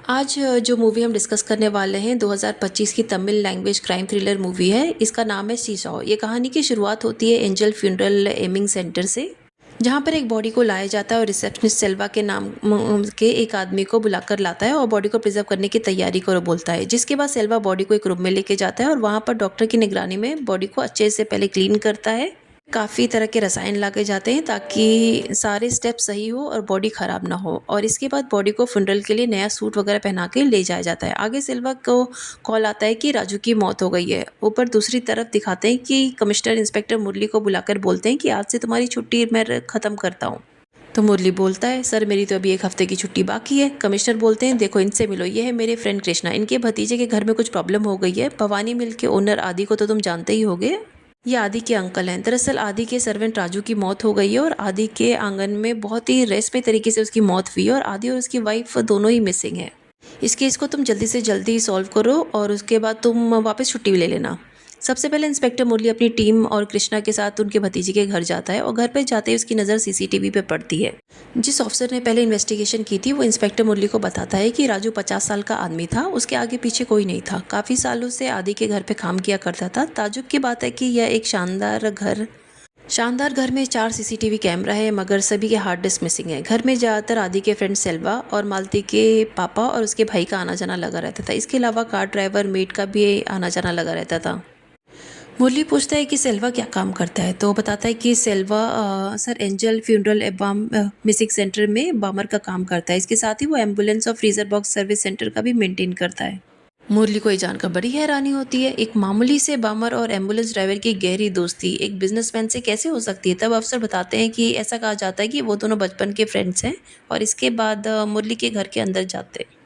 आज जो मूवी हम डिस्कस करने वाले हैं 2025 की Tamil language crime thriller movie है। इसका नाम है सीसॉ। ये कहानी की शुरुआत होती है एंजल फ्यूनरल एमिंग सेंटर से, जहाँ पर एक बॉडी को लाया जाता है और रिसेप्शनिस्ट सेल्वा के नाम के एक आदमी को बुलाकर लाता है और बॉडी को प्रिजर्व करने की तैयारी करो बोलता है। जिसके बाद सेल्वा बॉडी को एक रूम में लेके जाता है और वहाँ पर डॉक्टर की निगरानी में बॉडी को अच्छे से पहले क्लीन करता है। काफ़ी तरह के रसायन लाके जाते हैं ताकि सारे स्टेप सही हो और बॉडी ख़राब ना हो, और इसके बाद बॉडी को फ्यूनरल के लिए नया सूट वगैरह पहना के ले जाया जाता है। आगे सिल्वा को कॉल आता है कि राजू की मौत हो गई है। ऊपर दूसरी तरफ दिखाते हैं कि कमिश्नर इंस्पेक्टर मुरली को बुलाकर बोलते हैं कि आज से तुम्हारी छुट्टी मैं ख़त्म करता हूँ। तो मुरली बोलता है, सर मेरी तो अभी एक हफ्ते की छुट्टी बाकी है। कमिश्नर बोलते हैं, देखो इनसे मिलो, ये है मेरे फ्रेंड कृष्णा। इनके भतीजे के घर में कुछ प्रॉब्लम हो गई है। भवानी मिल के ओनर आदि को तो तुम जानते ही होगे, ये आदि के अंकल हैं। दरअसल आदि के सर्वेंट राजू की मौत हो गई है और आदि के आंगन में बहुत ही रहस्यमय तरीके से उसकी मौत हुई है और आदि और उसकी वाइफ दोनों ही मिसिंग है। इस केस को तुम जल्दी से जल्दी सॉल्व करो और उसके बाद तुम वापस छुट्टी ले लेना। सबसे पहले इंस्पेक्टर मुरली अपनी टीम और कृष्णा के साथ उनके भतीजे के घर जाता है और घर पर जाते ही उसकी नज़र सीसीटीवी पे पड़ती है। जिस ऑफिसर ने पहले इन्वेस्टिगेशन की थी वो इंस्पेक्टर मुरली को बताता है कि राजू 50 साल का आदमी था, उसके आगे पीछे कोई नहीं था। काफ़ी सालों से आदि के घर पे काम किया करता था। ताजुब की बात है कि यह एक शानदार घर में 4 सीसीटीवी कैमरा है, मगर सभी के हार्ड डिस्क मिसिंग है। घर में ज़्यादातर आदि के फ्रेंड सेल्वा और मालती के पापा और उसके भाई का आना जाना लगा रहता था। इसके अलावा कार ड्राइवर मेड का भी आना जाना लगा रहता था। मुरली पूछता है कि सेल्वा क्या काम करता है, तो बताता है कि सेल्वा सर एंजल फ्यूनरल एबाम मिसिंग सेंटर में बामर का काम करता है। इसके साथ ही वो एम्बुलेंस और फ्रीजर बॉक्स सर्विस सेंटर का भी मेंटेन करता है। मुरली को ये जानकर बड़ी हैरानी होती है। एक मामूली से बामर और एम्बुलेंस ड्राइवर की गहरी दोस्ती एक बिजनेसमैन से कैसे हो सकती है। तब अफसर बताते हैं कि ऐसा कहा जाता है कि वो दोनों बचपन के फ्रेंड्स हैं। और इसके बाद मुरली के घर के अंदर जाते हैं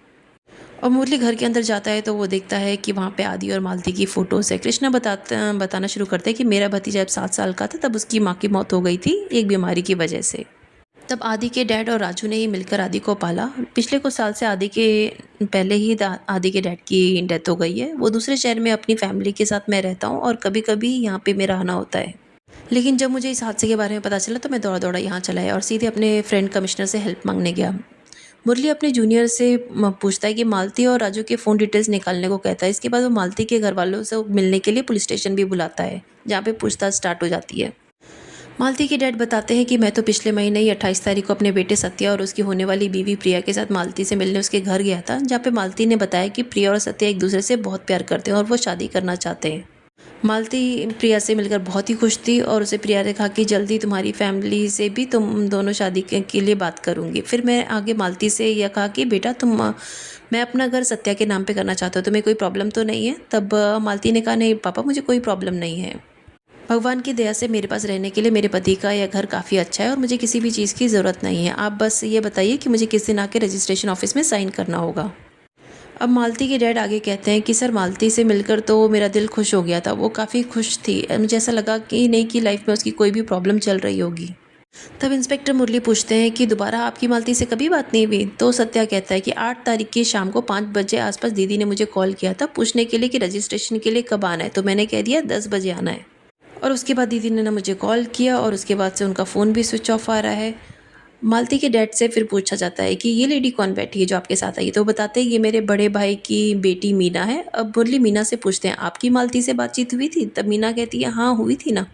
और मुरली घर के अंदर जाता है तो वो देखता है कि वहाँ पे आदि और मालती की फ़ोटोज़ है। कृष्णा बताना शुरू करते हैं कि मेरा भतीजा जब 7 साल का था तब उसकी माँ की मौत हो गई थी एक बीमारी की वजह से। तब आदि के डैड और राजू ने ही मिलकर आदि को पाला। पिछले कुछ साल से आदि के पहले ही आदि के डैड की डेथ हो गई है। वो दूसरे शहर में अपनी फैमिली के साथ मैं रहता हूँ और कभी कभी यहाँ पे मेरा आना होता है। लेकिन जब मुझे इस हादसे के बारे में पता चला तो मैं दौड़ा दौड़ा यहाँ चला आया और सीधे अपने फ्रेंड कमिश्नर से हेल्प मांगने गया। मुरली अपने जूनियर से पूछता है कि मालती और राजू के फ़ोन डिटेल्स निकालने को कहता है। इसके बाद वो मालती के घर वालों से मिलने के लिए पुलिस स्टेशन भी बुलाता है, जहाँ पे पूछताछ स्टार्ट हो जाती है। मालती के डैड बताते हैं कि मैं तो पिछले महीने ही 28 तारीख को अपने बेटे सत्या और उसकी होने वाली बीवी प्रिया के साथ मालती से मिलने उसके घर गया था, जहाँ पे मालती ने बताया कि प्रिया और सत्या एक दूसरे से बहुत प्यार करते हैं और वो शादी करना चाहते हैं। मालती प्रिया से मिलकर बहुत ही खुश थी और उसे प्रिया ने कहा कि जल्दी तुम्हारी फैमिली से भी तुम दोनों शादी के लिए बात करूंगी। फिर मैं आगे मालती से यह कहा कि बेटा मैं अपना घर सत्या के नाम पे करना चाहता हूँ, तुम्हें कोई प्रॉब्लम तो नहीं है। तब मालती ने कहा, नहीं पापा मुझे कोई प्रॉब्लम नहीं है। भगवान की दया से मेरे पास रहने के लिए मेरे पति का यह घर काफ़ी अच्छा है और मुझे किसी भी चीज़ की ज़रूरत नहीं है। आप बस ये बताइए कि मुझे किस दिन आके रजिस्ट्रेशन ऑफिस में साइन करना होगा। अब मालती के डैड आगे कहते हैं कि सर मालती से मिलकर तो मेरा दिल खुश हो गया था, वो काफ़ी खुश थी। मुझे ऐसा लगा कि नहीं कि लाइफ में उसकी कोई भी प्रॉब्लम चल रही होगी। तब इंस्पेक्टर मुरली पूछते हैं कि दोबारा आपकी मालती से कभी बात नहीं हुई। तो सत्या कहता है कि 8 तारीख की शाम को 5 बजे आसपास दीदी ने मुझे कॉल किया था पूछने के लिए कि रजिस्ट्रेशन के लिए कब आना है, तो मैंने कह दिया 10 बजे आना है। और उसके बाद दीदी ने ना मुझे कॉल किया और उसके बाद से उनका फ़ोन भी स्विच ऑफ आ रहा है। मालती के डैड से फिर पूछा जाता है कि ये लेडी कौन बैठी है जो आपके साथ आई है, तो बताते हैं ये मेरे बड़े भाई की बेटी मीना है। अब मुरली मीना से पूछते हैं आपकी मालती से बातचीत हुई थी। तब मीना कहती है हाँ हुई थी ना,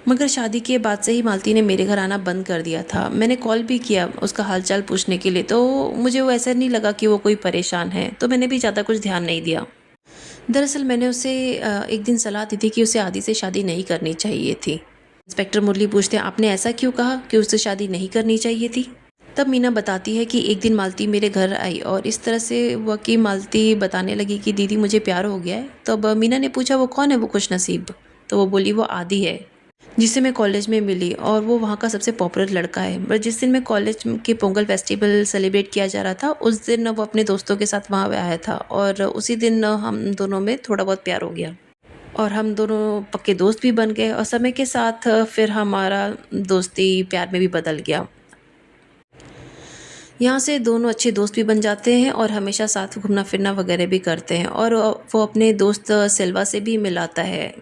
मगर शादी के बाद से ही मालती ने मेरे घर आना बंद कर दिया था। मैंने कॉल भी किया उसका हालचाल पूछने के लिए, तो मुझे वो ऐसा नहीं लगा कि वो कोई परेशान है, तो मैंने भी ज़्यादा कुछ ध्यान नहीं दिया। दरअसल मैंने उसे एक दिन सलाह दी थी कि उसे आदि से शादी नहीं करनी चाहिए थी। इंस्पेक्टर मुरली पूछते हैं आपने ऐसा क्यों कहा कि उससे शादी नहीं करनी चाहिए थी। तब मीना बताती है कि एक दिन मालती मेरे घर आई और इस तरह से हुआ कि मालती बताने लगी कि दीदी मुझे प्यार हो गया है। तो अब मीना ने पूछा वो कौन है वो खुशनसीब, तो वो बोली वो आदि है जिससे मैं कॉलेज में मिली और वो वहाँ का सबसे पॉपुलर लड़का है। बट जिस दिन मैं कॉलेज के पोंगल फेस्टिवल सेलिब्रेट किया जा रहा था उस दिन वो अपने दोस्तों के साथ वहाँ आया था और उसी दिन हम दोनों में थोड़ा बहुत प्यार हो गया और हम दोनों पक्के दोस्त भी बन गए और समय के साथ फिर हमारा दोस्ती प्यार में भी बदल गया। यहाँ से दोनों अच्छे दोस्त भी बन जाते हैं और हमेशा साथ घूमना फिरना वगैरह भी करते हैं और वो अपने दोस्त सेल्वा से भी मिलाता है।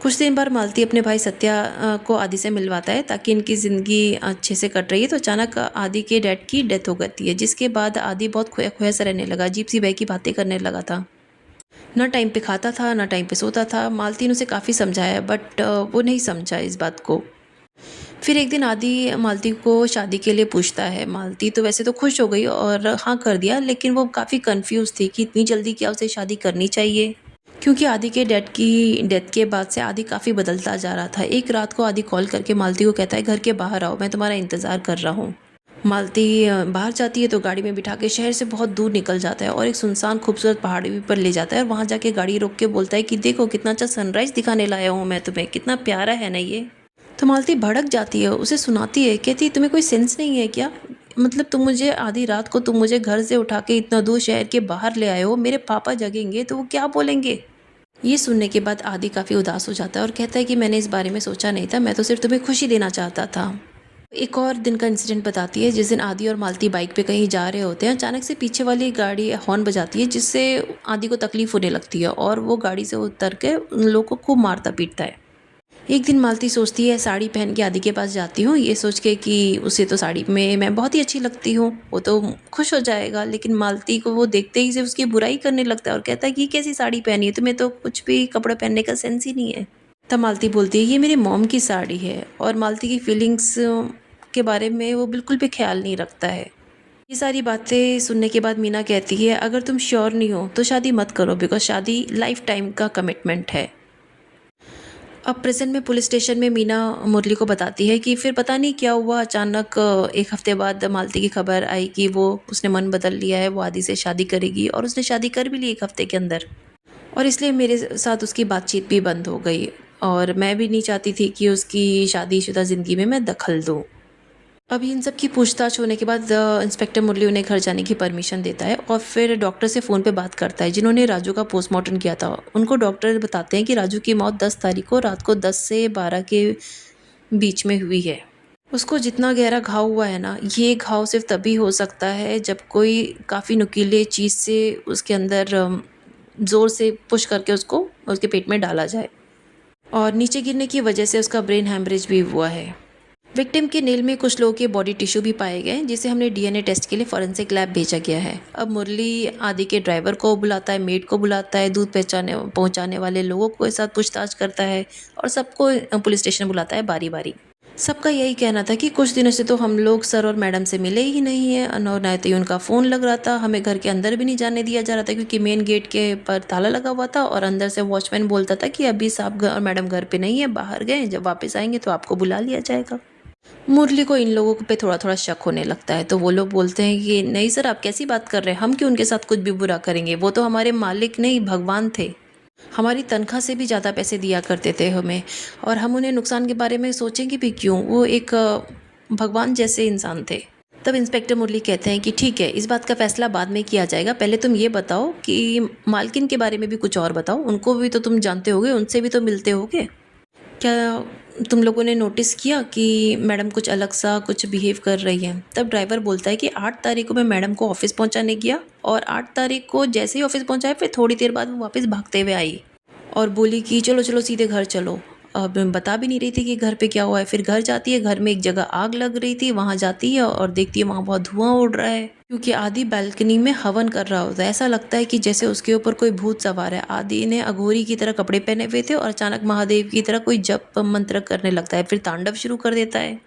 कुछ दिन बाद मालती अपने भाई सत्या को आदि से मिलवाता है ताकि इनकी ज़िंदगी अच्छे से कट रही है। तो अचानक आदि के डैड की डेथ हो जाती है, जिसके बाद आदि बहुत खोया खोया सा रहने लगा, अजीब सी बह की बातें करने लगा था। ना टाइम पे खाता था, ना टाइम पे सोता था। मालती ने उसे काफ़ी समझाया, बट वो नहीं समझा इस बात को। फिर एक दिन आदि मालती को शादी के लिए पूछता है। मालती तो वैसे तो खुश हो गई और हाँ कर दिया, लेकिन वो काफ़ी कंफ्यूज थी कि इतनी जल्दी क्या उसे शादी करनी चाहिए, क्योंकि आदि के डैड की डेथ के बाद से आदि काफ़ी बदलता जा रहा था। एक रात को आदि कॉल करके मालती को कहता है, घर के बाहर आओ, मैं तुम्हारा इंतज़ार कर रहा हूँ। मालती बाहर जाती है तो गाड़ी में बिठा के शहर से बहुत दूर निकल जाता है और एक सुनसान खूबसूरत पहाड़ी पर ले जाता है और वहाँ जाके गाड़ी रोक के बोलता है कि देखो कितना अच्छा सनराइज़ दिखाने लाया हूँ मैं तुम्हें, कितना प्यारा है ना ये। तो मालती भड़क जाती है, उसे सुनाती है, कहती है तुम्हें कोई सेंस नहीं है क्या? मतलब तुम मुझे आधी रात को तुम मुझे घर से उठा के इतना दूर शहर के बाहर ले आए हो, मेरे पापा जगेंगे तो वो क्या बोलेंगे? ये सुनने के बाद आदि काफ़ी उदास हो जाता है और कहता है कि मैंने इस बारे में सोचा नहीं था, मैं तो सिर्फ तुम्हें खुशी देना चाहता था। एक और दिन का इंसिडेंट बताती है, जिस दिन आदि और मालती बाइक पे कहीं जा रहे होते हैं, अचानक से पीछे वाली गाड़ी हॉर्न बजाती है, जिससे आदि को तकलीफ होने लगती है और वो गाड़ी से उतर के उन लोगों को मारता पीटता है। एक दिन मालती सोचती है साड़ी पहन के आदि के पास जाती हूँ, ये सोच के कि उसे तो साड़ी में मैं बहुत ही अच्छी लगती हूँ, वो तो खुश हो जाएगा। लेकिन मालती को वो देखते ही से उसकी बुराई करने लगता है और कहता है कि ये कैसी साड़ी पहनी है, तुम्हें तो कुछ भी कपड़े पहनने का सेंस ही नहीं है। तब मालती बोलती है ये मेरी मॉम की साड़ी है, और मालती की फीलिंग्स के बारे में वो बिल्कुल भी ख्याल नहीं रखता है। ये सारी बातें सुनने के बाद मीना कहती है अगर तुम श्योर नहीं हो तो शादी मत करो, बिकॉज शादी लाइफ टाइम का कमिटमेंट है। अब प्रेजेंट में पुलिस स्टेशन में मीना मुरली को बताती है कि फिर पता नहीं क्या हुआ, अचानक एक हफ्ते बाद मालती की खबर आई कि वो उसने मन बदल लिया है, वो आदि से शादी करेगी और उसने शादी कर भी ली एक हफ्ते के अंदर। और इसलिए मेरे साथ उसकी बातचीत भी बंद हो गई और मैं भी नहीं चाहती थी कि उसकी शादीशुदा ज़िंदगी में मैं दखल दूँ। अभी इन सब की पूछताछ होने के बाद इंस्पेक्टर मुरली उन्हें घर जाने की परमिशन देता है और फिर डॉक्टर से फ़ोन पे बात करता है जिन्होंने राजू का पोस्टमार्टम किया था। उनको डॉक्टर बताते हैं कि राजू की मौत 10 तारीख को रात को 10 से 12 के बीच में हुई है। उसको जितना गहरा घाव हुआ है ना, ये घाव सिर्फ तभी हो सकता है जब कोई काफ़ी नुकीले चीज़ से उसके अंदर ज़ोर से पुश करके उसको उसके पेट में डाला जाए, और नीचे गिरने की वजह से उसका ब्रेन हैमरेज भी हुआ है। विक्टिम के नेल में कुछ लोगों के बॉडी टिश्यू भी पाए गए, जिसे हमने डीएनए टेस्ट के लिए फॉरेंसिक लैब भेजा गया है। अब मुरली आदि के ड्राइवर को बुलाता है, मेड को बुलाता है, दूध पहचाने पहुंचाने वाले लोगों के साथ पूछताछ करता है और सबको पुलिस स्टेशन बुलाता है बारी बारी। सबका यही कहना था कि कुछ दिनों से तो हम लोग सर और मैडम से मिले ही नहीं है, और ना तो ही उनका फ़ोन लग रहा था, हमें घर के अंदर भी नहीं जाने दिया जा रहा था क्योंकि मेन गेट के पर ताला लगा हुआ था और अंदर से वॉचमैन बोलता था कि अभी साहब और मैडम घर पे नहीं है, बाहर गए, जब वापस आएंगे तो आपको बुला लिया जाएगा। मुरली को इन लोगों पे थोड़ा थोड़ा शक होने लगता है, तो वो लोग बोलते हैं कि नहीं सर, आप कैसी बात कर रहे हैं, हम क्यों उनके साथ कुछ भी बुरा करेंगे, वो तो हमारे मालिक नहीं भगवान थे, हमारी तनख्वाह से भी ज़्यादा पैसे दिया करते थे हमें, और हम उन्हें नुकसान के बारे में सोचेंगे भी क्यों, वो एक भगवान जैसे इंसान थे। तब इंस्पेक्टर मुरली कहते हैं कि ठीक है, इस बात का फैसला बाद में किया जाएगा, पहले तुम ये बताओ कि मालकिन के बारे में भी कुछ और बताओ, उनको भी तो तुम जानते होगे, उनसे भी तो मिलते होगे। क्या तुम लोगों ने नोटिस किया कि मैडम कुछ अलग सा कुछ बिहेव कर रही है? तब ड्राइवर बोलता है कि 8 तारीख को मैं मैडम को ऑफिस पहुंचाने गया और 8 तारीख को जैसे ही ऑफिस पहुंचाए फिर थोड़ी देर बाद वो वापस भागते हुए आई और बोली कि चलो चलो सीधे घर चलो। अब बता भी नहीं रही थी कि घर पे क्या हुआ है। फिर घर जाती है, घर में एक जगह आग लग रही थी, वहाँ जाती है और देखती है वहाँ बहुत धुआं उड़ रहा है, क्योंकि आदि बालकनी में हवन कर रहा होता है। ऐसा लगता है कि जैसे उसके ऊपर कोई भूत सवार है। आदि ने अघोरी की तरह कपड़े पहने हुए थे और अचानक महादेव की तरह कोई जप मंत्र करने लगता है, फिर तांडव शुरू कर देता है।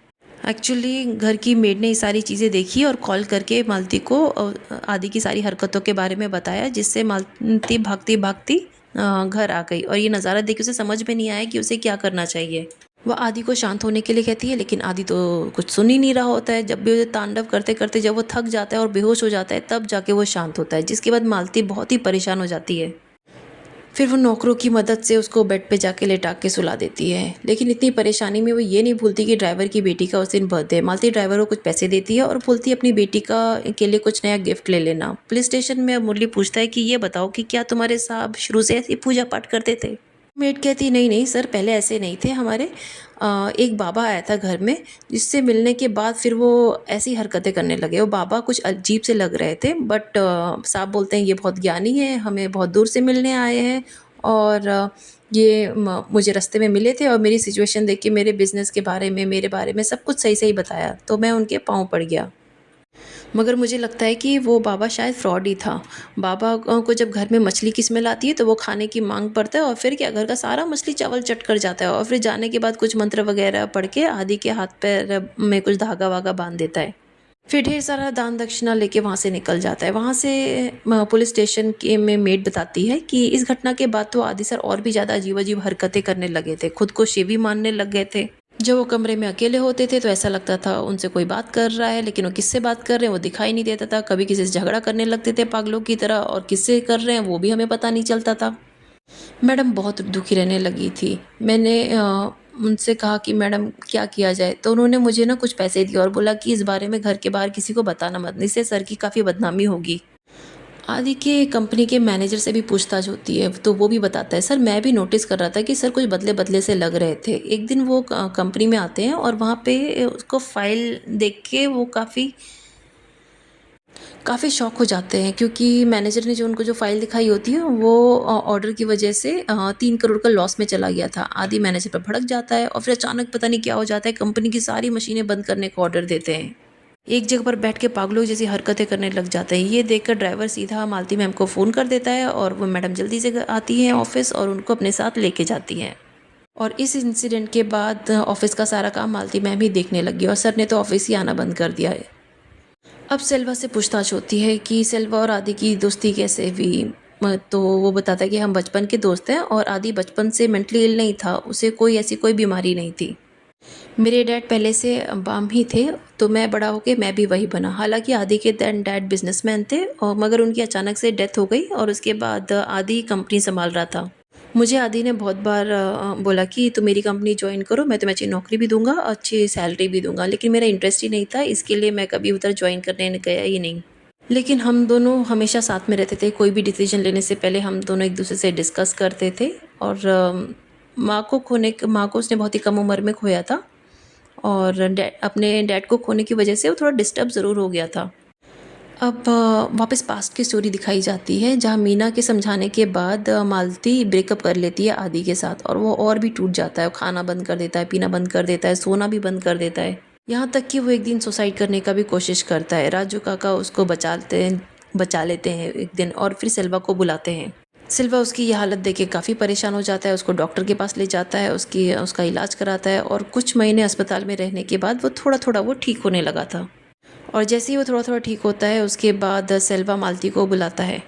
एक्चुअली घर की मेड ने ये सारी चीज़ें देखी और कॉल करके मालती को आदि की सारी हरकतों के बारे में बताया, जिससे मालती भागती भागती घर आ गई और ये नज़ारा देख के उसे समझ में नहीं आया कि उसे क्या करना चाहिए। वह आदि को शांत होने के लिए कहती है, लेकिन आदि तो कुछ सुन ही नहीं रहा होता है। जब भी वो तांडव करते करते जब वो थक जाता है और बेहोश हो जाता है, तब जाके वो शांत होता है, जिसके बाद मालती बहुत ही परेशान हो जाती है। फिर वो नौकरों की मदद से उसको बेड पे जाके लेटा के सुला देती है, लेकिन इतनी परेशानी में वो ये नहीं भूलती कि ड्राइवर की बेटी का उस दिन बर्थडे है। मालती ड्राइवर को कुछ पैसे देती है और बोलती है अपनी बेटी का के लिए कुछ नया गिफ्ट ले लेना। पुलिस स्टेशन में मुरली पूछता है कि ये बताओ कि क्या तुम्हारे साहब शुरू से ऐसी पूजा पाठ करते थे? मेड कहती नहीं नहीं सर, पहले ऐसे नहीं थे हमारे। एक बाबा आया था घर में, जिससे मिलने के बाद फिर वो ऐसी हरकतें करने लगे। वो बाबा कुछ अजीब से लग रहे थे, बट साहब बोलते हैं ये बहुत ज्ञानी है, हमें बहुत दूर से मिलने आए हैं और ये मुझे रास्ते में मिले थे और मेरी सिचुएशन देख के मेरे बिज़नेस के बारे में, मेरे बारे में सब कुछ सही-सही बताया, तो मैं उनके पाँव पड़ गया। मगर मुझे लगता है कि वो बाबा शायद फ्रॉड ही था। बाबा को जब घर में मछली की स्मेल आती है तो वो खाने की माँग पड़ता है और फिर क्या घर का सारा मछली चावल चट कर जाता है और फिर जाने के बाद कुछ मंत्र वग़ैरह पढ़ के आदि के हाथ पैर में कुछ धागा-वागा बाँध देता है। फिर ढेर सारा दान दक्षिणा लेके वहाँ से निकल जाता है। वहाँ से पुलिस स्टेशन के में मेड बताती है कि इस घटना के बाद तो आदि सर और भी ज़्यादा अजीब-अजीब हरकतें करने लगे थे। खुद को शिव ही मानने लग गए थे। जब वो कमरे में अकेले होते थे तो ऐसा लगता था उनसे कोई बात कर रहा है, लेकिन वो किससे बात कर रहे हैं वो दिखाई नहीं देता था। कभी किसी से झगड़ा करने लगते थे पागलों की तरह और किससे कर रहे हैं वो भी हमें पता नहीं चलता था। मैडम बहुत दुखी रहने लगी थी। मैंने उनसे कहा कि मैडम क्या किया जाए? तो उन्होंने मुझे ना कुछ पैसे दिए और बोला कि इस बारे में घर के बाहर किसी को बताना मत, इससे सर की काफ़ी बदनामी होगी। आदि के कंपनी के मैनेजर से भी पूछताछ होती है, तो वो भी बताता है, सर मैं भी नोटिस कर रहा था कि सर कुछ बदले-बदले से लग रहे थे। एक दिन वो कंपनी में आते हैं और वहाँ पे उसको फाइल देख के वो काफ़ी काफ़ी शॉक हो जाते हैं क्योंकि मैनेजर ने जो उनको जो फाइल दिखाई होती है वो ऑर्डर की वजह से 3 करोड़ का लॉस में चला गया था। आदि मैनेजर पे भड़क जाता है और फिर अचानक पता नहीं क्या हो जाता है, कंपनी की सारी मशीनें बंद करने का ऑर्डर देते हैं। एक जगह पर बैठ के पागलों जैसी हरकतें करने लग जाते हैं। ये देखकर ड्राइवर सीधा मालती मैम को फ़ोन कर देता है और वो मैडम जल्दी से आती हैं ऑफ़िस और उनको अपने साथ लेके जाती हैं। और इस इंसिडेंट के बाद ऑफ़िस का सारा काम मालती मैम ही देखने लगी और सर ने तो ऑफ़िस ही आना बंद कर दिया है। अब सेल्वा से पूछताछ होती है कि सेल्वा और आदि की दोस्ती कैसे हुई? तो वो बताता है कि हम बचपन के दोस्त हैं और आदि बचपन से मेंटली इल नहीं था, उसे कोई ऐसी कोई बीमारी नहीं थी। मेरे डैड पहले से बाम ही थे, तो मैं बड़ा होके मैं भी वही बना। हालाँकि आदि के डैड बिज़नेसमैन थे और मगर उनकी अचानक से डेथ हो गई और उसके बाद आदि कंपनी सँभाल रहा था। मुझे आदि ने बहुत बार बोला कि तुम मेरी कंपनी जॉइन करो, मैं तुम्हें अच्छी नौकरी भी दूँगा, अच्छी सैलरी भी दूँगा, लेकिन मेरा इंटरेस्ट ही नहीं था, इसके लिए मैं कभी उधर जॉइन करने गया ही नहीं। लेकिन हम दोनों हमेशा साथ में रहते थे, कोई भी डिसीज़न लेने से पहले हम दोनों एक-दूसरे से डिस्कस करते थे और माँ को उसने बहुत ही कम उम्र में खोया था और अपने डैड को खोने की वजह से वो थोड़ा डिस्टर्ब ज़रूर हो गया था। अब वापस पास्ट की स्टोरी दिखाई जाती है जहाँ मीना के समझाने के बाद मालती ब्रेकअप कर लेती है आदि के साथ और वो और भी टूट जाता है। वो खाना बंद कर देता है, पीना बंद कर देता है, सोना भी बंद कर देता है। यहाँ तक कि वो एक दिन सुसाइड करने का भी कोशिश करता है। राजू काका उसको बचा लेते हैं एक दिन और फिर सिल्वा को बुलाते हैं। सिल्वा उसकी ये हालत देख के काफ़ी परेशान हो जाता है, उसको डॉक्टर के पास ले जाता है, उसका इलाज कराता है और कुछ महीने अस्पताल में रहने के बाद वो थोड़ा-थोड़ा वो ठीक होने लगा था। और जैसे ही वो थोड़ा-थोड़ा ठीक होता है उसके बाद सेल्वा मालती को बुलाता है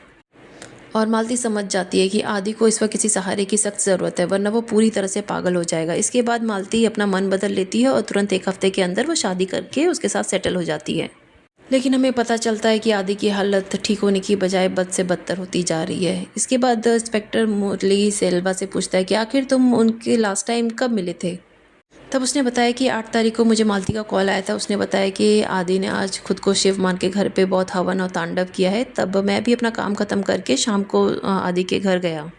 और मालती समझ जाती है कि आदि को इस वक्त किसी सहारे की सख्त ज़रूरत है वरना वो पूरी तरह से पागल हो जाएगा। इसके बाद मालती अपना मन बदल लेती है और तुरंत 1 हफ्ते के अंदर वो शादी करके उसके साथ सेटल हो जाती है। लेकिन हमें पता चलता है कि आदि की हालत ठीक होने की बजाय बद से बदतर होती जा रही है। इसके बाद इंस्पेक्टर मुरली सेल्वा से पूछता है कि आखिर तुम उनके लास्ट टाइम कब मिले थे? तब उसने बताया कि 8 तारीख को मुझे मालती का कॉल आया था। उसने बताया कि आदि ने आज खुद को शिव मान के घर पे बहुत हवन और तांडव किया है। तब मैं भी अपना काम ख़त्म करके शाम को आदि के घर गया।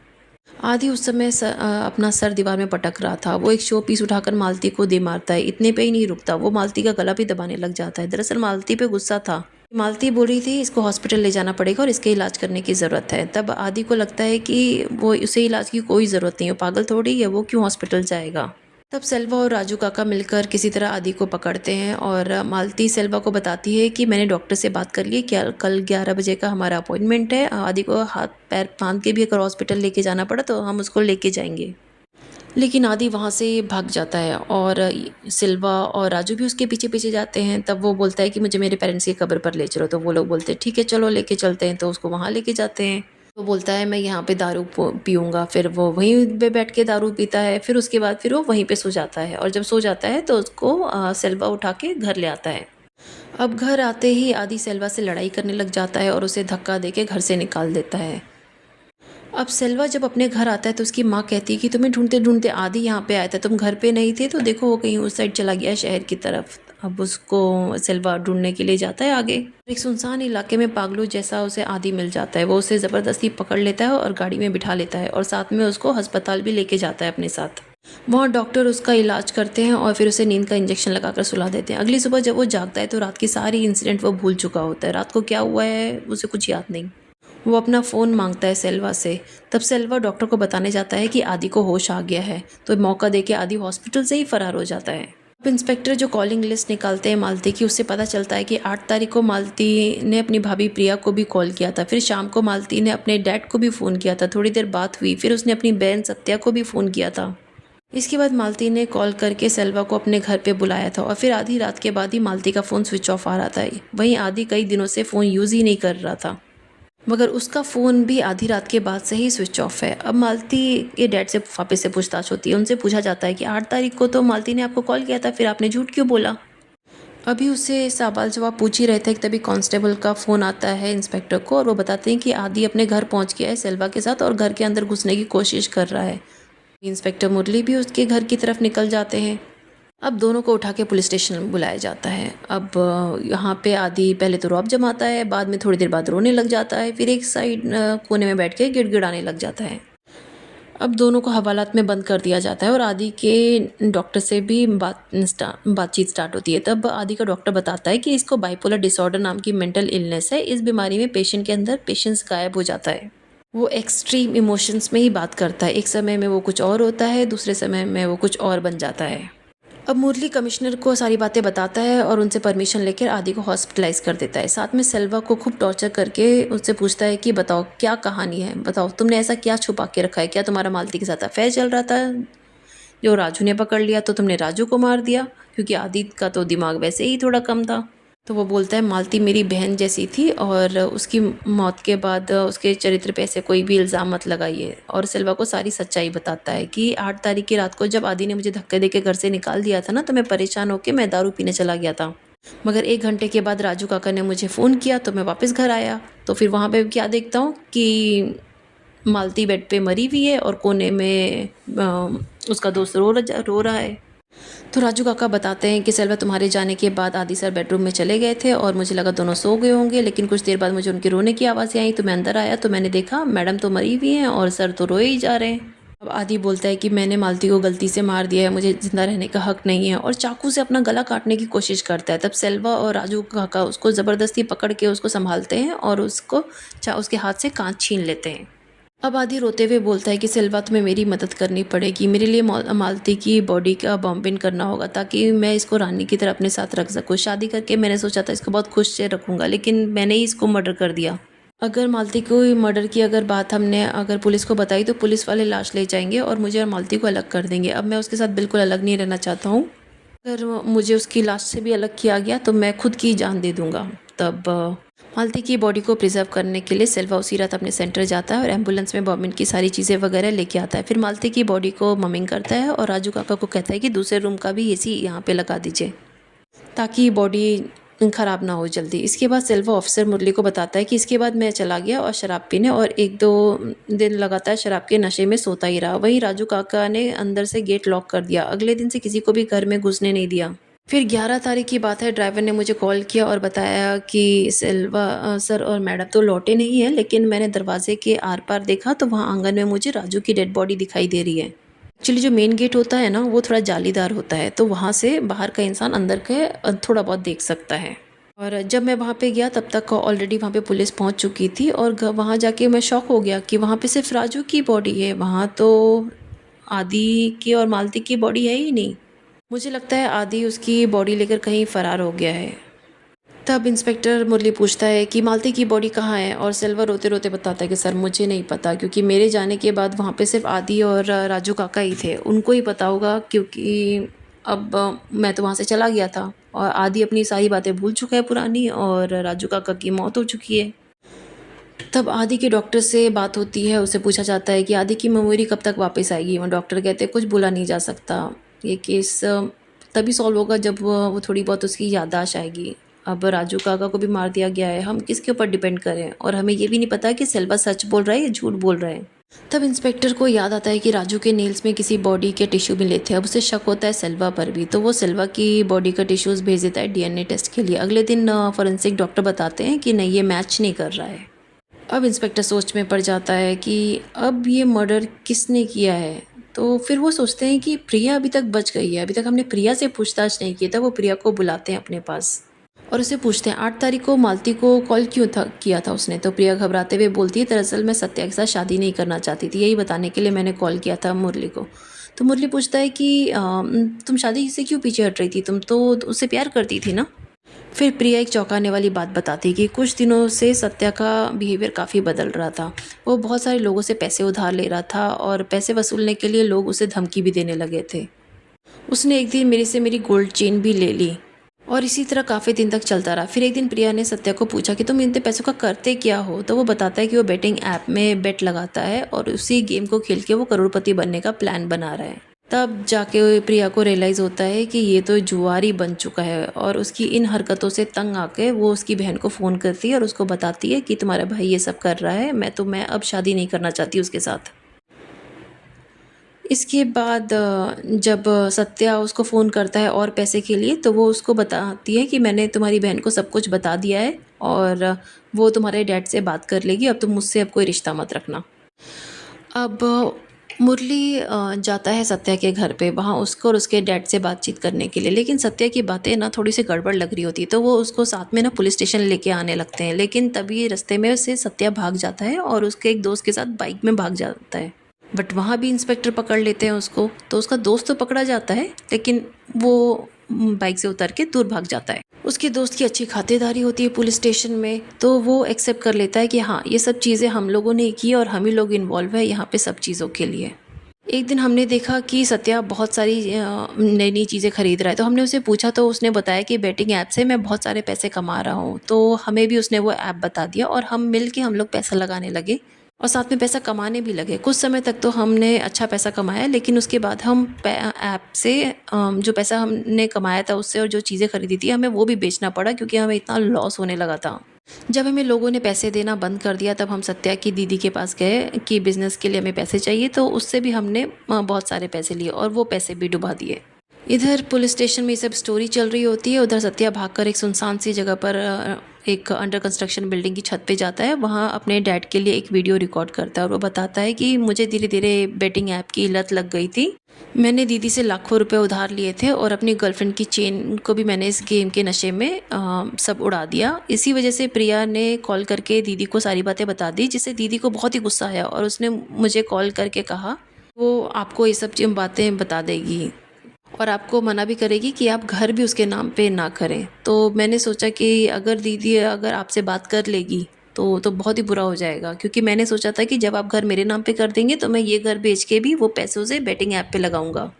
आदि उस समय अपना सर दीवार में पटक रहा था। वो एक शो पीस उठाकर मालती को दे मारता है। इतने पे ही नहीं रुकता, वो मालती का गला भी दबाने लग जाता है। दरअसल मालती पे गुस्सा था। मालती बोल रही थी इसको हॉस्पिटल ले जाना पड़ेगा और इसके इलाज करने की ज़रूरत है। तब आदि को लगता है कि वो उसे इलाज की कोई ज़रूरत नहीं है, वो पागल थोड़ी है, वो क्यों हॉस्पिटल जाएगा। तब सेल्वा और राजू काका मिलकर किसी तरह आदि को पकड़ते हैं और मालती सेल्वा को बताती है कि मैंने डॉक्टर से बात कर ली है, क्या कल 11 बजे का हमारा अपॉइंटमेंट है। आदि को हाथ पैर बांध के भी अगर हॉस्पिटल लेके जाना पड़ा तो हम उसको लेके जाएंगे। लेकिन आदि वहाँ से भाग जाता है और सिल्वा और राजू भी उसके पीछे पीछे जाते हैं। तब वो बोलता है कि मुझे मेरे पेरेंट्स की कब्र पर ले चलो, तो वो लोग बोलते हैं ठीक है चलो लेके चलते हैं, तो उसको वहाँ लेके जाते हैं। वो बोलता है मैं यहाँ पे दारू पीऊँगा, फिर वो वहीं पे बैठ के दारू पीता है। फिर उसके बाद फिर वो वहीं पे सो जाता है और जब सो जाता है तो उसको सेल्वा उठा के घर ले आता है। अब घर आते ही आदि सेल्वा से लड़ाई करने लग जाता है और उसे धक्का देके घर से निकाल देता है। अब सेल्वा जब अपने घर आता है तो उसकी माँ कहती है कि तुम्हें ढूंढते-ढूंढते आदि यहाँ पे आया था, तुम घर पे नहीं थे, तो देखो वो कहीं उस साइड चला गया शहर की तरफ। अब उसको सेल्वा ढूंढने के लिए जाता है आगे। एक सुनसान इलाके में पागलों जैसा उसे आदि मिल जाता है। वो उसे ज़बरदस्ती पकड़ लेता है और गाड़ी में बिठा लेता है और साथ में उसको अस्पताल भी लेके जाता है अपने साथ। वहाँ डॉक्टर उसका इलाज करते हैं और फिर उसे नींद का इंजेक्शन लगाकर सुला देते हैं। अगली सुबह जब वो जागता है तो रात की सारी इंसिडेंट वो भूल चुका होता है। रात को क्या हुआ है उसे कुछ याद नहीं। वो अपना फ़ोन मांगता है सेल्वा से। तब सेल्वा डॉक्टर को बताने जाता है कि आदि को होश आ गया है, तो मौका देके आदि हॉस्पिटल से ही फरार हो जाता है। अब इंस्पेक्टर जो कॉलिंग लिस्ट निकालते हैं मालती की, उससे पता चलता है कि 8 तारीख को मालती ने अपनी भाभी प्रिया को भी कॉल किया था। फिर शाम को मालती ने अपने डैड को भी फ़ोन किया था, थोड़ी देर बात हुई, फिर उसने अपनी बहन सत्या को भी फ़ोन किया था। इसके बाद मालती ने कॉल करके सेल्वा को अपने घर पे बुलाया था और फिर आधी रात के बाद ही मालती का फ़ोन स्विच ऑफ आ रहा था। वहीं आदि कई दिनों से फ़ोन यूज़ ही नहीं कर रहा था, मगर उसका फ़ोन भी आधी रात के बाद से ही स्विच ऑफ है। अब मालती के डैड से वापस से पूछताछ होती है। उनसे पूछा जाता है कि 8 तारीख को तो मालती ने आपको कॉल किया था, फिर आपने झूठ क्यों बोला? अभी उससे सवाल जवाब पूछ ही रहे थे कि तभी कांस्टेबल का फ़ोन आता है इंस्पेक्टर को, और वो बताते हैं कि आदि अपने घर पहुंच गया है सेल्वा के साथ और घर के अंदर घुसने की कोशिश कर रहा है। इंस्पेक्टर मुरली भी उसके घर की तरफ निकल जाते हैं। अब दोनों को उठा के पुलिस स्टेशन में बुलाया जाता है। अब यहाँ पे आदि पहले तो रौब जमाता है, बाद में थोड़ी देर बाद रोने लग जाता है, फिर एक साइड कोने में बैठ के गिड़गिड़ाने लग जाता है। अब दोनों को हवालात में बंद कर दिया जाता है और आदि के डॉक्टर से भी बातचीत स्टार्ट होती है। तब आदि का डॉक्टर बताता है कि इसको बाइपोलर डिसऑर्डर नाम की मेंटल इलनेस है। इस बीमारी में पेशेंट के अंदर पेशेंस गायब हो जाता है। वो एक्सट्रीम इमोशंस में ही बात करता है। एक समय में वो कुछ और होता है, दूसरे समय में वो कुछ और बन जाता है। अब मुरली कमिश्नर को सारी बातें बताता है और उनसे परमिशन लेकर आदि को हॉस्पिटलाइज कर देता है। साथ में सेल्वा को खूब टॉर्चर करके उससे पूछता है कि बताओ क्या कहानी है, बताओ तुमने ऐसा क्या छुपा के रखा है, क्या तुम्हारा मालती के साथ अफेयर चल रहा था जो राजू ने पकड़ लिया तो तुमने राजू को मार दिया, क्योंकि आदि का तो दिमाग वैसे ही थोड़ा कम था। तो वो बोलता है मालती मेरी बहन जैसी थी और उसकी मौत के बाद उसके चरित्र पे ऐसे कोई भी इल्ज़ाम मत लगाइए। और सिल्वा को सारी सच्चाई बताता है कि 8 तारीख की रात को जब आदि ने मुझे धक्के देके घर से निकाल दिया था ना, तो मैं परेशान होकर मैं दारू पीने चला गया था। मगर 1 घंटे के बाद राजू काका ने मुझे फ़ोन किया तो मैं वापस घर आया, तो फिर वहाँ पे क्या देखता हूँ कि मालती बेड पे मरी हुई है और कोने में उसका दोस्त रो रहा है। तो राजू काका बताते हैं कि सेल्वा तुम्हारे जाने के बाद आदि सर बेडरूम में चले गए थे और मुझे लगा दोनों सो गए होंगे, लेकिन कुछ देर बाद मुझे उनके रोने की आवाज़ें आई तो मैं अंदर आया तो मैंने देखा मैडम तो मरी हुई हैं और सर तो रोए ही जा रहे हैं। अब आदि बोलता है कि मैंने मालती को गलती से मार दिया है, मुझे जिंदा रहने का हक नहीं है, और चाकू से अपना गला काटने की कोशिश करता है। तब सेल्वा और राजू काका उसको ज़बरदस्ती पकड़ के उसको संभालते हैं और उसके हाथ से कांच छीन लेते हैं। अब आदि रोते हुए बोलता है कि सिल्वा तुम्हें मेरी मदद करनी पड़ेगी, मेरे लिए मालती की बॉडी का बॉम्बिंग करना होगा ताकि मैं इसको रानी की तरह अपने साथ रख सकूँ। शादी करके मैंने सोचा था इसको बहुत खुश से रखूँगा, लेकिन मैंने ही इसको मर्डर कर दिया। अगर मालती को मर्डर की अगर बात हमने अगर पुलिस को बताई तो पुलिस वाले लाश ले जाएंगे और मुझे और मालती को अलग कर देंगे। अब मैं उसके साथ बिल्कुल अलग नहीं रहना चाहता हूँ। अगर मुझे उसकी लाश से भी अलग किया गया तो मैं खुद की जान दे दूँगा। तब मालती की बॉडी को प्रिजर्व करने के लिए सेल्वा उसी रात अपने सेंटर जाता है और एम्बुलेंस में बॉम्बिंग की सारी चीज़ें वगैरह लेके आता है। फिर मालती की बॉडी को ममिंग करता है और राजू काका को कहता है कि दूसरे रूम का भी एसी यहाँ पे लगा दीजिए ताकि बॉडी ख़राब ना हो जल्दी। इसके बाद सेल्वा ऑफिसर मुरली को बताता है कि इसके बाद मैं चला गया और शराब पीने और 1-2 दिन लगातार शराब के नशे में सोता ही रहा। वहीं राजू काका ने अंदर से गेट लॉक कर दिया। अगले दिन से किसी को भी घर में घुसने नहीं दिया। फिर 11 तारीख की बात है, ड्राइवर ने मुझे कॉल किया और बताया कि सेल्वा सर और मैडम तो लौटे नहीं हैं, लेकिन मैंने दरवाजे के आर पार देखा तो वहाँ आंगन में मुझे राजू की डेड बॉडी दिखाई दे रही है। एक्चुअली जो मेन गेट होता है ना वो थोड़ा जालीदार होता है, तो वहाँ से बाहर का इंसान अंदर के थोड़ा बहुत देख सकता है। और जब मैं वहाँ पे गया तब तक ऑलरेडी वहाँ पे पुलिस पहुँच चुकी थी और वहाँ जाके मैं शॉक हो गया कि वहाँ पे सिर्फ राजू की बॉडी है, वहाँ तो आदि की और मालती की बॉडी है ही नहीं। मुझे लगता है आदि उसकी बॉडी लेकर कहीं फ़रार हो गया है। तब इंस्पेक्टर मुरली पूछता है कि मालती की बॉडी कहाँ है, और सिल्वा रोते रोते बताता है कि सर मुझे नहीं पता, क्योंकि मेरे जाने के बाद वहाँ पे सिर्फ आदि और राजू काका ही थे, उनको ही पता होगा, क्योंकि अब मैं तो वहाँ से चला गया था और आदि अपनी सारी बातें भूल चुका है पुरानी और राजू काका की मौत हो चुकी है। तब आदि के डॉक्टर से बात होती है, उससे पूछा जाता है कि आदि की मेमोरी कब तक वापस आएगी। वहाँ डॉक्टर कहते हैं कुछ भूला नहीं जा सकता, ये केस तभी सॉल्व होगा जब वो थोड़ी बहुत उसकी याददाश्त आएगी। अब राजू काका को भी मार दिया गया है, हम किसके ऊपर डिपेंड करें, और हमें ये भी नहीं पता कि सेल्वा सच बोल रहा है या झूठ बोल रहा है। तब इंस्पेक्टर को याद आता है कि राजू के नेल्स में किसी बॉडी के टिश्यू मिले थे। अब उसे शक होता है सेल्वा पर भी, तो वो सेल्वा की बॉडी का टिश्यूज़ भेज देता है डीएनए टेस्ट के लिए। अगले दिन फॉरेंसिक डॉक्टर बताते हैं कि नहीं, ये मैच नहीं कर रहा है। अब इंस्पेक्टर सोच में पड़ जाता है कि अब ये मर्डर किसने किया है। तो फिर वो सोचते हैं कि प्रिया अभी तक बच गई है, अभी तक हमने प्रिया से पूछताछ नहीं की, तब वो प्रिया को बुलाते हैं अपने पास। और उसे पूछते हैं 8 तारीख को मालती को कॉल क्यों था किया था उसने। तो प्रिया घबराते हुए बोलती है दरअसल मैं सत्या के साथ शादी नहीं करना चाहती थी, यही बताने के लिए मैंने कॉल किया था मुरली को। तो मुरली पूछता है कि तुम शादी से क्यों पीछे हट रही थी, तुम तो उससे प्यार करती थी ना। फिर प्रिया एक चौंकाने वाली बात बताती कि कुछ दिनों से सत्या का बिहेवियर काफ़ी बदल रहा था। वो बहुत सारे लोगों से पैसे उधार ले रहा था और पैसे वसूलने के लिए लोग उसे धमकी भी देने लगे थे। उसने एक दिन मेरे से मेरी गोल्ड चेन भी ले ली और इसी तरह काफ़ी दिन तक चलता रहा। फिर एक दिन प्रिया ने सत्या को पूछा कि तुम इतने पैसों का करते क्या हो। तो वो बताता है कि वो बेटिंग ऐप में बेट लगाता है और उसी गेम को खेल के वो करोड़पति बनने का प्लान बना रहा है। तब जाके प्रिया को रियलाइज़ होता है कि ये तो जुआरी बन चुका है और उसकी इन हरकतों से तंग आके वो उसकी बहन को फ़ोन करती है और उसको बताती है कि तुम्हारा भाई ये सब कर रहा है, मैं अब शादी नहीं करना चाहती उसके साथ। इसके बाद जब सत्या उसको फ़ोन करता है और पैसे के लिए, तो वो उसको बताती है कि मैंने तुम्हारी बहन को सब कुछ बता दिया है और वो तुम्हारे डैड से बात कर लेगी, अब तुम मुझसे अब कोई रिश्ता मत रखना। अब मुरली जाता है सत्या के घर पे, वहाँ उसको और उसके डैड से बातचीत करने के लिए। लेकिन सत्या की बातें ना थोड़ी सी गड़बड़ लग रही होती है, तो वो उसको साथ में ना पुलिस स्टेशन लेके आने लगते हैं। लेकिन तभी रास्ते में से सत्या भाग जाता है और उसके एक दोस्त के साथ बाइक में भाग जाता है। बट वहाँ भी इंस्पेक्टर पकड़ लेते हैं उसको। तो उसका दोस्त तो पकड़ा जाता है, लेकिन वो बाइक से उतर के दूर भाग जाता है। उसके दोस्त की अच्छी खातिरदारी होती है पुलिस स्टेशन में, तो वो एक्सेप्ट कर लेता है कि हाँ, ये सब चीज़ें हम लोगों ने की और हम ही लोग इन्वॉल्व है यहाँ पे सब चीज़ों के लिए। एक दिन हमने देखा कि सत्या बहुत सारी नई-नई चीज़ें खरीद रहा है, तो हमने उसे पूछा तो उसने बताया कि बेटिंग ऐप से मैं बहुत सारे पैसे कमा रहा हूँ। तो हमें भी उसने वो ऐप बता दिया और हम लोग पैसा लगाने लगे और साथ में पैसा कमाने भी लगे। कुछ समय तक तो हमने अच्छा पैसा कमाया, लेकिन उसके बाद हम ऐप से जो पैसा हमने कमाया था उससे और जो चीज़ें खरीदी थी, हमें वो भी बेचना पड़ा क्योंकि हमें इतना लॉस होने लगा था। जब हमें लोगों ने पैसे देना बंद कर दिया, तब हम सत्या की दीदी के पास गए कि बिज़नेस के लिए हमें पैसे चाहिए, तो उससे भी हमने बहुत सारे पैसे लिए और वो पैसे भी डुबा दिए। इधर पुलिस स्टेशन में ये सब स्टोरी चल रही होती है, उधर सत्या भागकर एक सुनसान सी जगह पर एक अंडर कंस्ट्रक्शन बिल्डिंग की छत पे जाता है। वहाँ अपने डैड के लिए एक वीडियो रिकॉर्ड करता है और वो बताता है कि मुझे धीरे-धीरे बेटिंग ऐप की लत लग गई थी। मैंने दीदी से लाखों रुपए उधार लिए थे और अपनी गर्लफ्रेंड की चेन को भी मैंने इस गेम के नशे में सब उड़ा दिया। इसी वजह से प्रिया ने कॉल करके दीदी को सारी बातें बता दी, जिससे दीदी को बहुत ही गुस्सा आया और उसने मुझे कॉल करके कहा, वो आपको ये सब बातें बता देगी और आपको मना भी करेगी कि आप घर भी उसके नाम पे ना करें। तो मैंने सोचा कि अगर दीदी अगर आपसे बात कर लेगी तो बहुत ही बुरा हो जाएगा, क्योंकि मैंने सोचा था कि जब आप घर मेरे नाम पे कर देंगे तो मैं ये घर बेच के भी वो पैसों से बेटिंग ऐप पे लगाऊंगा।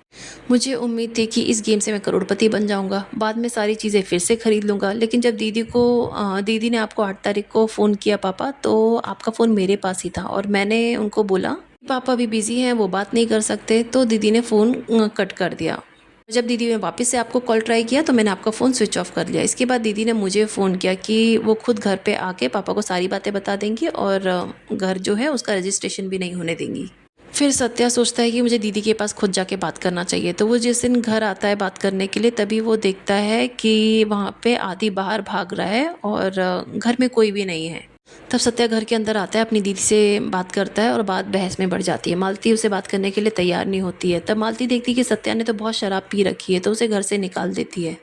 मुझे उम्मीद थी कि इस गेम से मैं करोड़पति बन जाऊंगा, बाद में सारी चीज़ें फिर से खरीद लूँगा। लेकिन जब दीदी ने आपको 8 तारीख को फ़ोन किया पापा, तो आपका फ़ोन मेरे पास ही था और मैंने उनको बोला पापा अभी बिज़ी हैं, वो बात नहीं कर सकते, तो दीदी ने फ़ोन कट कर दिया। जब दीदी ने वापस से आपको कॉल ट्राई किया तो मैंने आपका फ़ोन स्विच ऑफ कर लिया। इसके बाद दीदी ने मुझे फ़ोन किया कि वो खुद घर पे आके पापा को सारी बातें बता देंगी और घर जो है उसका रजिस्ट्रेशन भी नहीं होने देंगी। फिर सत्या सोचता है कि मुझे दीदी के पास खुद जाके बात करना चाहिए, तो वो जिस दिन घर आता है बात करने के लिए, तभी वो देखता है कि वहाँ पे आदि बाहर भाग रहा है और घर में कोई भी नहीं है। तब सत्या घर के अंदर आता है, अपनी दीदी से बात करता है और बात बहस में बढ़ जाती है। मालती उसे बात करने के लिए तैयार नहीं होती है। तब मालती देखती है कि सत्या ने तो बहुत शराब पी रखी है, तो उसे घर से निकाल देती है।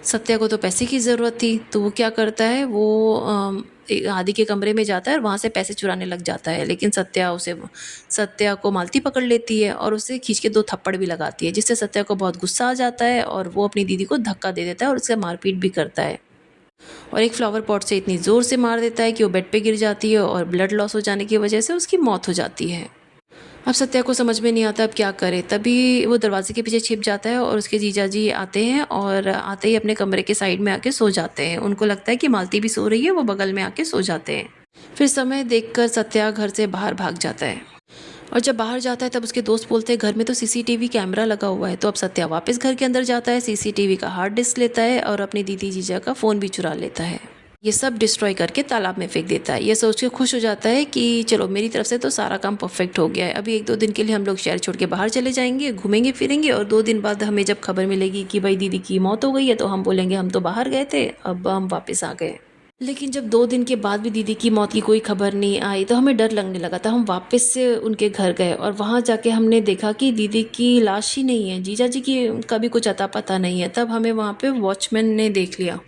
सत्या को तो पैसे की ज़रूरत थी, तो वो क्या करता है, वो आदि के कमरे में जाता है और वहाँ से पैसे चुराने लग जाता है। लेकिन सत्या को मालती पकड़ लेती है और उसे खींच के 2 थप्पड़ भी लगाती है, जिससे सत्या को बहुत गुस्सा आ जाता है और वो अपनी दीदी को धक्का दे देता है और उससे मारपीट भी करता है और एक फ्लावर पॉट से इतनी ज़ोर से मार देता है कि वो बेड पे गिर जाती है और ब्लड लॉस हो जाने की वजह से उसकी मौत हो जाती है। अब सत्या को समझ में नहीं आता अब क्या करे, तभी वो दरवाजे के पीछे छिप जाता है और उसके जीजा जी आते हैं और आते ही अपने कमरे के साइड में आके सो जाते हैं। उनको लगता है कि मालती भी सो रही है, वो बगल में आके सो जाते हैं। फिर समय देखकर सत्या घर से बाहर भाग जाता है और जब बाहर जाता है तब उसके दोस्त बोलते हैं घर में तो सीसीटीवी कैमरा लगा हुआ है। तो अब सत्या वापस घर के अंदर जाता है, सीसीटीवी का हार्ड डिस्क लेता है और अपनी दीदी जीजा का फ़ोन भी चुरा लेता है। ये सब डिस्ट्रॉय करके तालाब में फेंक देता है। ये सोच के खुश हो जाता है कि चलो मेरी तरफ से तो सारा काम परफेक्ट हो गया है। अभी 1-2 दिन के लिए हम लोग शहर छोड़ के बाहर चले जाएंगे, घूमेंगे फिरेंगे और 2 दिन बाद हमें जब खबर मिलेगी कि भाई दीदी की मौत हो गई है, तो हम बोलेंगे हम तो बाहर गए थे, अब हम वापस आ गए। लेकिन जब 2 दिन के बाद भी दीदी की मौत की कोई खबर नहीं आई, तो हमें डर लगने लगा था। हम वापस से उनके घर गए और वहाँ जाके हमने देखा कि दीदी की लाश ही नहीं है, जीजा जी की का भी कुछ अता पता नहीं है। तब हमें वहाँ पे वॉचमैन ने देख लिया।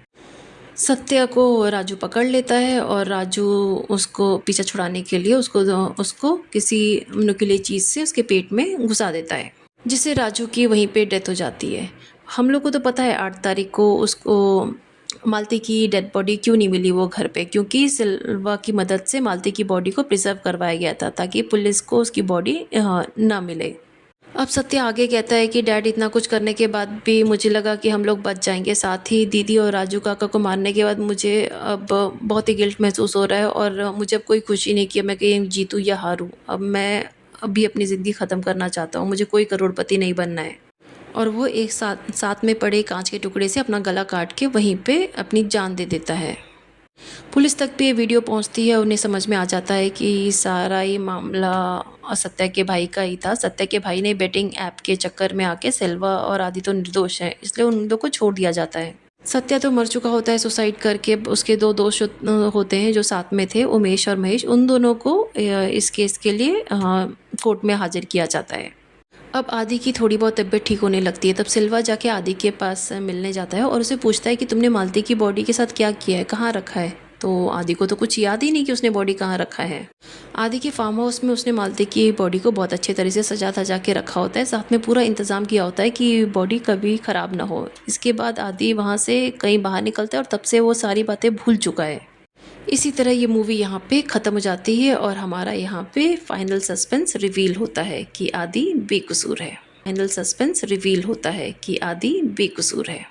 सत्या को राजू पकड़ लेता है और राजू उसको पीछा छुड़ाने के लिए उसको किसी नुकीली चीज़ से उसके पेट में घुसा देता है, जिससे राजू की वहीं पे डेथ हो जाती है। हम लोग को तो पता है 8 तारीख को उसको मालती की डेड बॉडी क्यों नहीं मिली वो घर पे, क्योंकि सिल्वा की मदद से मालती की बॉडी को प्रिजर्व करवाया गया था ताकि पुलिस को उसकी बॉडी ना मिले। अब सत्य आगे कहता है कि डैड इतना कुछ करने के बाद भी मुझे लगा कि हम लोग बच जाएंगे, साथ ही दीदी और राजू काका को मारने के बाद मुझे अब बहुत ही गिल्ट महसूस हो रहा है और मुझे अब कोई खुशी नहीं कि मैं कहीं जीतूँ या हारूँ। अब मैं अभी अपनी ज़िंदगी ख़त्म करना चाहता हूँ, मुझे कोई करोड़पति नहीं बनना है। और वो एक साथ साथ में पड़े कांच के टुकड़े से अपना गला काट के वहीं पे अपनी जान दे देता है। पुलिस तक भी ये वीडियो पहुंचती है, उन्हें समझ में आ जाता है कि सारा ये मामला सत्या के भाई का ही था। सत्या के भाई ने बेटिंग ऐप के चक्कर में आके सिल्वा और आदि तो निर्दोष है, इसलिए उन लोग को छोड़ दिया जाता है। सत्या तो मर चुका होता है सुसाइड करके। उसके 2 दोस्त होते हैं जो साथ में थे, उमेश और महेश, उन दोनों को इस केस के लिए कोर्ट में हाजिर किया जाता है। अब आदि की थोड़ी बहुत तबीयत ठीक होने लगती है, तब सिल्वा जाके आदि के पास मिलने जाता है और उसे पूछता है कि तुमने मालती की बॉडी के साथ क्या किया है, कहाँ रखा है। तो आदि को तो कुछ याद ही नहीं कि उसने बॉडी कहाँ रखा है। आदि के फार्म हाउस में उसने मालती की बॉडी को बहुत अच्छे तरह से सजा के रखा होता है, साथ में पूरा इंतजाम किया होता है कि बॉडी कभी ख़राब ना हो। इसके बाद आदि वहाँ से कहीं बाहर निकलता है और तब से वो सारी बातें भूल चुका है। इसी तरह ये मूवी यहाँ पे ख़त्म हो जाती है और हमारा यहाँ पे फाइनल सस्पेंस रिवील होता है कि आदि बेकसूर है। फाइनल सस्पेंस रिवील होता है कि आदि बेकसूर है।